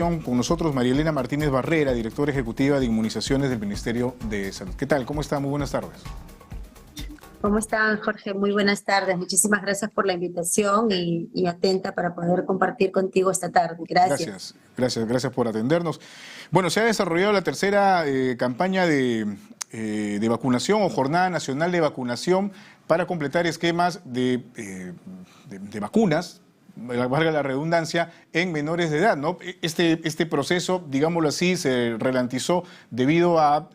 Con nosotros María Elena Martínez Barrera, directora ejecutiva de inmunizaciones del Ministerio de Salud. ¿Qué tal? ¿Cómo está? Muy buenas tardes. ¿Cómo están, Jorge? Muy buenas tardes. Muchísimas gracias por la invitación y atenta para poder compartir contigo esta tarde. Gracias. Gracias por atendernos. Bueno, se ha desarrollado la tercera campaña de vacunación o Jornada Nacional de Vacunación para completar esquemas de vacunas, valga la redundancia, en menores de edad, ¿no? Este proceso, digámoslo así, se ralentizó debido a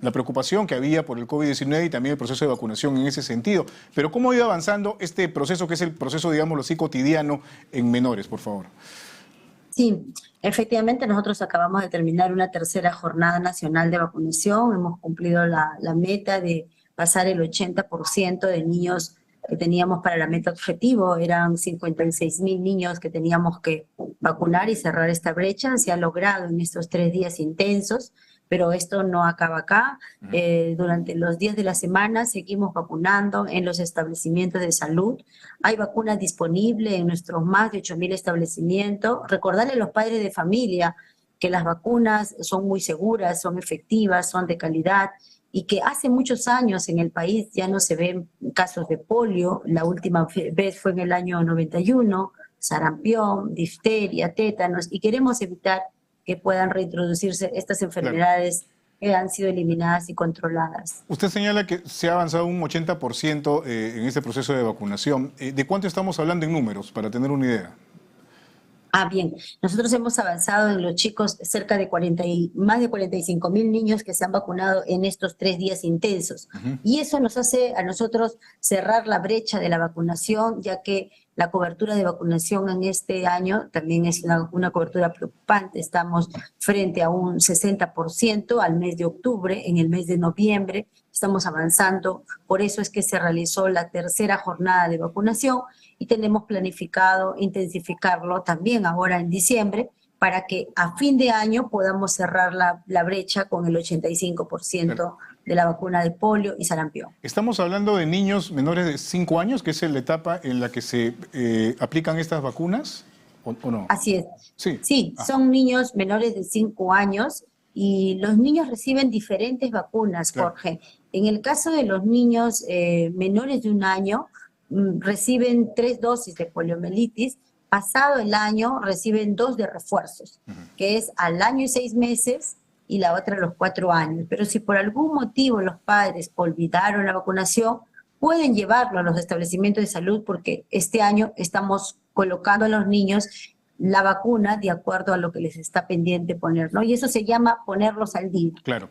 la preocupación que había por el COVID-19 y también el proceso de vacunación en ese sentido. Pero ¿cómo ha ido avanzando este proceso, que es el proceso, digámoslo así, cotidiano en menores, por favor? Sí, efectivamente nosotros acabamos de terminar una tercera jornada nacional de vacunación. Hemos cumplido la meta de pasar el 80% de niños que teníamos para la meta objetivo. Eran 56.000 niños que teníamos que vacunar y cerrar esta brecha. Se ha logrado en estos 3 días intensos, pero esto no acaba acá. Durante los días de la semana seguimos vacunando en los establecimientos de salud. Hay vacunas disponibles en nuestros más de 8.000 establecimientos. Recordarle a los padres de familia que las vacunas son muy seguras, son efectivas, son de calidad, y que hace muchos años en el país ya no se ven casos de polio. La última vez fue en el año 91, sarampión, difteria, tétanos, y queremos evitar que puedan reintroducirse estas enfermedades que han sido eliminadas y controladas. Usted señala que se ha avanzado un 80% en este proceso de vacunación. ¿De cuánto estamos hablando en números, para tener una idea? Bien, nosotros hemos avanzado en los chicos cerca de más de 45.000 niños que se han vacunado en estos 3 días intensos. Y eso nos hace a nosotros cerrar la brecha de la vacunación, ya que la cobertura de vacunación en este año también es una cobertura preocupante. Estamos frente a un 60% al mes de octubre. En el mes de noviembre estamos avanzando. Por eso es que se realizó la tercera jornada de vacunación y tenemos planificado intensificarlo también ahora en diciembre, para que a fin de año podamos cerrar la brecha con el 85% de la vacuna de polio y sarampión. Estamos hablando de niños menores de 5 años, que es la etapa en la que se aplican estas vacunas, ¿o no? Así es. Sí, son niños menores de 5 años y los niños reciben diferentes vacunas, Jorge. En el caso de los niños menores de 1 año, reciben 3 dosis de poliomielitis. Pasado el año reciben 2 de refuerzos, que es al año y 6 meses y la otra a los 4 años. Pero si por algún motivo los padres olvidaron la vacunación, pueden llevarlo a los establecimientos de salud, porque este año estamos colocando a los niños la vacuna de acuerdo a lo que les está pendiente poner, ¿no? Y eso se llama ponerlos al día. Claro.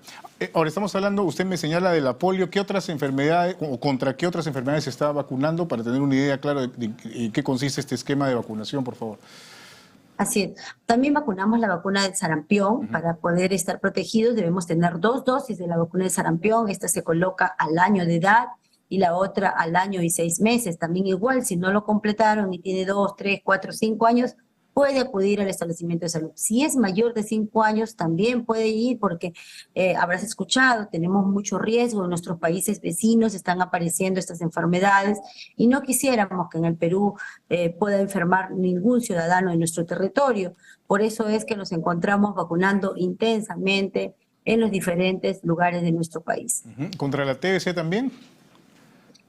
Ahora estamos hablando, usted me señala de la polio. ¿Qué otras enfermedades o contra qué otras enfermedades se está vacunando, para tener una idea clara de qué consiste este esquema de vacunación, por favor? Así es. También vacunamos la vacuna del sarampión. Para poder estar protegidos debemos tener 2 dosis de la vacuna del sarampión. Esta se coloca al año de edad y la otra al año y 6 meses. También igual, si no lo completaron y tiene 2, 3, 4, 5 años, puede acudir al establecimiento de salud. Si es mayor de 5 años, también puede ir, porque habrás escuchado, tenemos mucho riesgo en nuestros países vecinos, están apareciendo estas enfermedades y no quisiéramos que en el Perú pueda enfermar ningún ciudadano en nuestro territorio. Por eso es que nos encontramos vacunando intensamente en los diferentes lugares de nuestro país. ¿Contra la TBC también?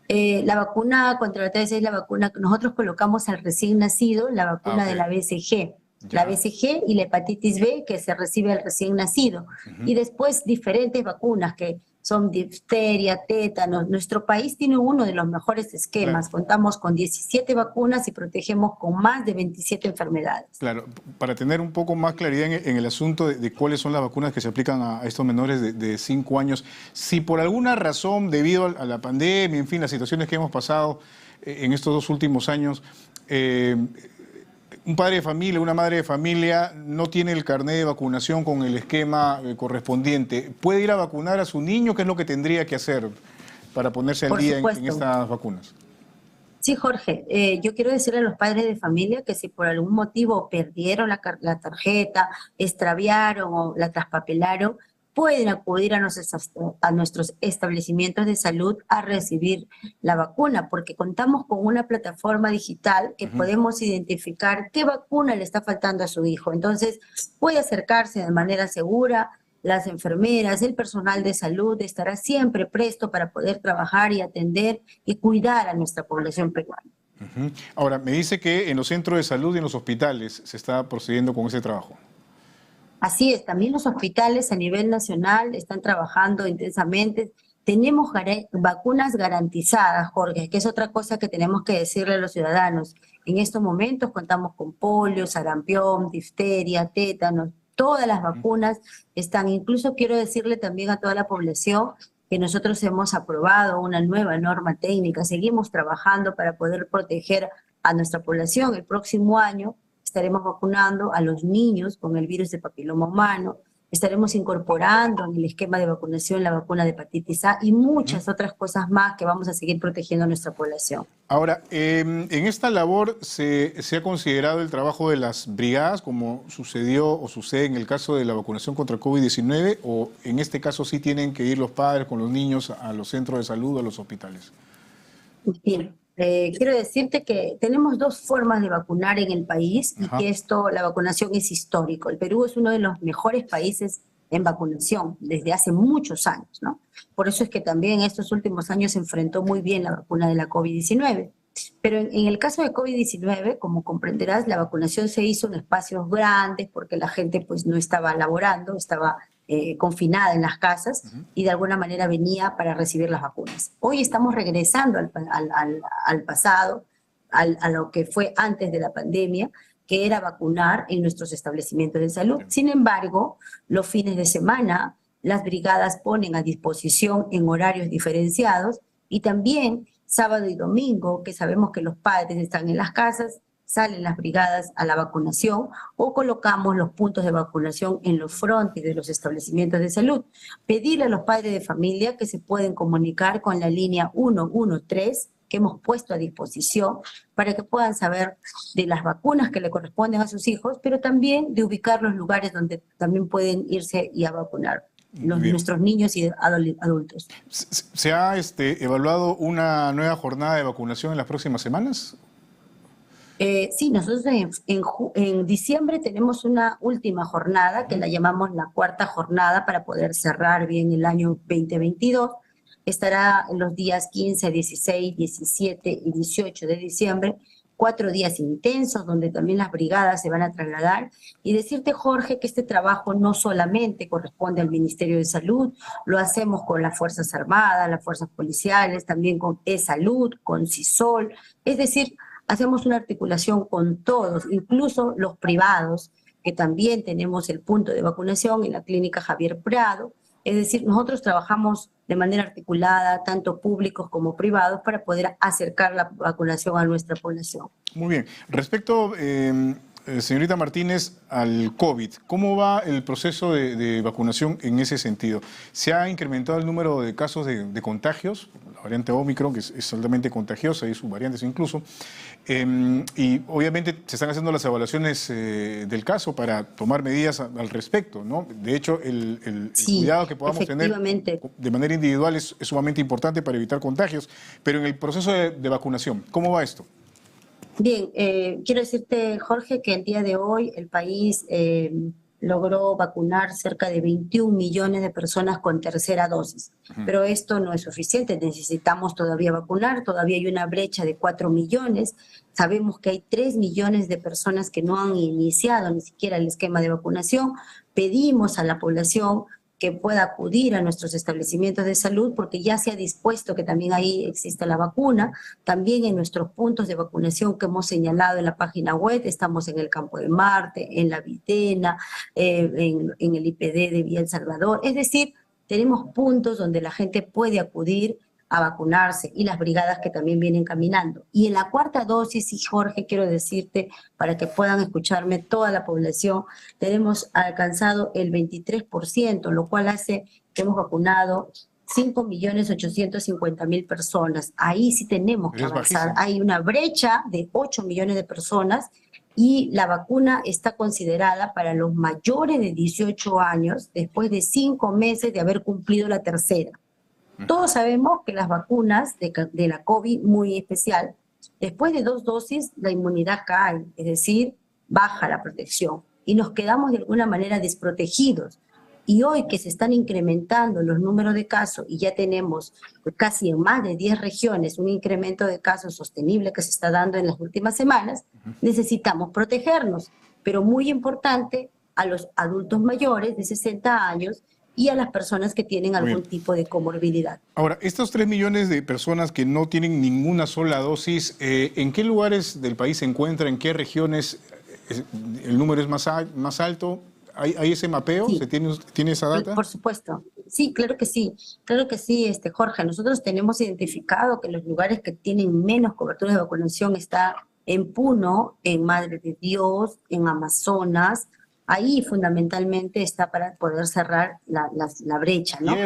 La vacuna contra la TBC es la vacuna que nosotros colocamos al recién nacido, la vacuna de la BCG. La BCG y la hepatitis B, que se recibe al recién nacido. Y después diferentes vacunas que son difteria, tétanos. Nuestro país tiene uno de los mejores esquemas. Contamos con 17 vacunas y protegemos con más de 27 enfermedades. Claro, para tener un poco más claridad en el asunto de cuáles son las vacunas que se aplican a estos menores de 5 años, si por alguna razón, debido a la pandemia, en fin, las situaciones que hemos pasado en estos 2 últimos años, un padre de familia, una madre de familia no tiene el carnet de vacunación con el esquema correspondiente, ¿puede ir a vacunar a su niño? ¿Qué es lo que tendría que hacer para ponerse al día en estas vacunas? Sí, Jorge, yo quiero decirle a los padres de familia que si por algún motivo perdieron la tarjeta, extraviaron o la traspapelaron, pueden acudir a nuestros establecimientos de salud a recibir la vacuna, porque contamos con una plataforma digital que podemos identificar qué vacuna le está faltando a su hijo. Entonces, puede acercarse de manera segura. Las enfermeras, el personal de salud estará siempre presto para poder trabajar y atender y cuidar a nuestra población peruana. Ahora, me dice que en los centros de salud y en los hospitales se está procediendo con ese trabajo. Así es, también los hospitales a nivel nacional están trabajando intensamente. Tenemos vacunas garantizadas, Jorge, que es otra cosa que tenemos que decirle a los ciudadanos. En estos momentos contamos con polio, sarampión, difteria, tétanos, todas las vacunas están. Incluso quiero decirle también a toda la población que nosotros hemos aprobado una nueva norma técnica, seguimos trabajando para poder proteger a nuestra población. El próximo año estaremos vacunando a los niños con el virus de papiloma humano, estaremos incorporando en el esquema de vacunación la vacuna de hepatitis A y muchas otras cosas más que vamos a seguir protegiendo a nuestra población. Ahora, en esta labor se ha considerado el trabajo de las brigadas, como sucedió o sucede en el caso de la vacunación contra COVID-19, o en este caso sí tienen que ir los padres con los niños a los centros de salud o a los hospitales. Bien. Quiero decirte que tenemos dos formas de vacunar en el país y que la vacunación es histórico. El Perú es uno de los mejores países en vacunación desde hace muchos años, ¿no? Por eso es que también en estos últimos años se enfrentó muy bien la vacuna de la COVID-19. Pero en el caso de COVID-19, como comprenderás, la vacunación se hizo en espacios grandes porque la gente pues no estaba laborando, estaba confinada en las casas y de alguna manera venía para recibir las vacunas. Hoy estamos regresando al pasado, a lo que fue antes de la pandemia, que era vacunar en nuestros establecimientos de salud. Sin embargo, los fines de semana, las brigadas ponen a disposición en horarios diferenciados y también sábado y domingo, que sabemos que los padres están en las casas, salen las brigadas a la vacunación o colocamos los puntos de vacunación en los frontis de los establecimientos de salud. Pedirle a los padres de familia que se pueden comunicar con la línea 113 que hemos puesto a disposición para que puedan saber de las vacunas que le corresponden a sus hijos, pero también de ubicar los lugares donde también pueden irse y a vacunar nuestros niños y adultos. ¿Se ha evaluado una nueva jornada de vacunación en las próximas semanas? Sí, nosotros en diciembre tenemos una última jornada que la llamamos la cuarta jornada para poder cerrar bien el año 2022. Estará en los días 15, 16, 17 y 18 de diciembre, 4 días intensos donde también las brigadas se van a trasladar. Y decirte, Jorge, que este trabajo no solamente corresponde al Ministerio de Salud, lo hacemos con las Fuerzas Armadas, las Fuerzas Policiales, también con E-Salud, con CISOL, es decir, hacemos una articulación con todos, incluso los privados, que también tenemos el punto de vacunación en la clínica Javier Prado. Es decir, nosotros trabajamos de manera articulada, tanto públicos como privados, para poder acercar la vacunación a nuestra población. Muy bien. Respecto, señorita Martínez, al COVID, ¿cómo va el proceso de vacunación en ese sentido? ¿Se ha incrementado el número de casos de contagios? La variante Omicron, que es altamente contagiosa, y sus variantes incluso. Y obviamente se están haciendo las evaluaciones del caso para tomar medidas al respecto, ¿no? De hecho, el cuidado que podamos tener de manera individual es sumamente importante para evitar contagios. Pero en el proceso de vacunación, ¿cómo va esto? Bien, quiero decirte, Jorge, que el día de hoy el país logró vacunar cerca de 21 millones de personas con tercera dosis. Pero esto no es suficiente, necesitamos todavía vacunar, todavía hay una brecha de 4 millones. Sabemos que hay 3 millones de personas que no han iniciado ni siquiera el esquema de vacunación. Pedimos a la población que pueda acudir a nuestros establecimientos de salud porque ya se ha dispuesto que también ahí exista la vacuna. También en nuestros puntos de vacunación que hemos señalado en la página web, estamos en el Campo de Marte, en La Videna, en el IPD de Villa El Salvador. Es decir, tenemos puntos donde la gente puede acudir a vacunarse y las brigadas que también vienen caminando. Y en la cuarta dosis, y Jorge, quiero decirte, para que puedan escucharme toda la población, tenemos alcanzado el 23%, lo cual hace que hemos vacunado 5.850.000 personas. Ahí sí tenemos que avanzar. Hay una brecha de 8 millones de personas y la vacuna está considerada para los mayores de 18 años después de 5 meses de haber cumplido la tercera. Todos sabemos que las vacunas de la COVID, muy especial, después de 2 dosis la inmunidad cae, es decir, baja la protección y nos quedamos de alguna manera desprotegidos. Y hoy que se están incrementando los números de casos y ya tenemos casi en más de 10 regiones un incremento de casos sostenible que se está dando en las últimas semanas, necesitamos protegernos, pero muy importante a los adultos mayores de 60 años y a las personas que tienen algún tipo de comorbilidad. Ahora, estos 3 millones de personas que no tienen ninguna sola dosis, ¿en qué lugares del país se encuentran? ¿En qué regiones el número es más alto? ¿Hay ese mapeo? Sí. ¿Se tiene esa data? Por supuesto. Sí, claro que sí. Claro que sí, Jorge. Nosotros tenemos identificado que los lugares que tienen menos cobertura de vacunación está en Puno, en Madre de Dios, en Amazonas. Ahí fundamentalmente está para poder cerrar la brecha, ¿no? ¿Y hay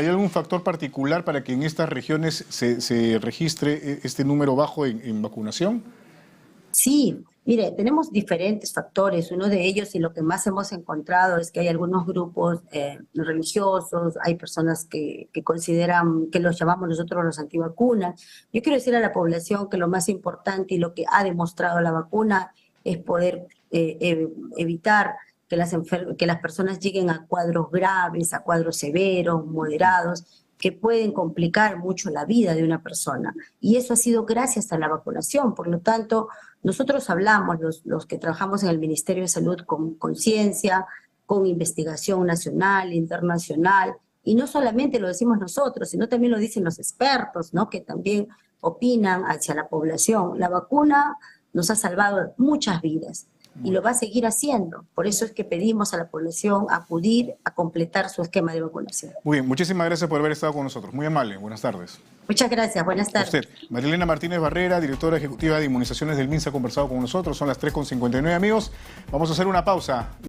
algún factor particular para que en estas regiones se registre este número bajo en vacunación? Sí, mire, tenemos diferentes factores. Uno de ellos y lo que más hemos encontrado es que hay algunos grupos religiosos, hay personas que consideran, que los llamamos nosotros los antivacunas. Yo quiero decir a la población que lo más importante y lo que ha demostrado la vacuna es poder evitar que las personas lleguen a cuadros graves, a cuadros severos, moderados, que pueden complicar mucho la vida de una persona. Y eso ha sido gracias a la vacunación. Por lo tanto, nosotros hablamos, los que trabajamos en el Ministerio de Salud, con conciencia, con investigación nacional, internacional, y no solamente lo decimos nosotros, sino también lo dicen los expertos, ¿no? Que también opinan hacia la población. La vacuna nos ha salvado muchas vidas y lo va a seguir haciendo. Por eso es que pedimos a la población acudir a completar su esquema de vacunación. Muy bien, muchísimas gracias por haber estado con nosotros. Muy amable, buenas tardes. Muchas gracias, buenas tardes. A usted. Marilena Martínez Barrera, directora ejecutiva de inmunizaciones del MINSA, ha conversado con nosotros. Son las 3:59, amigos. Vamos a hacer una pausa.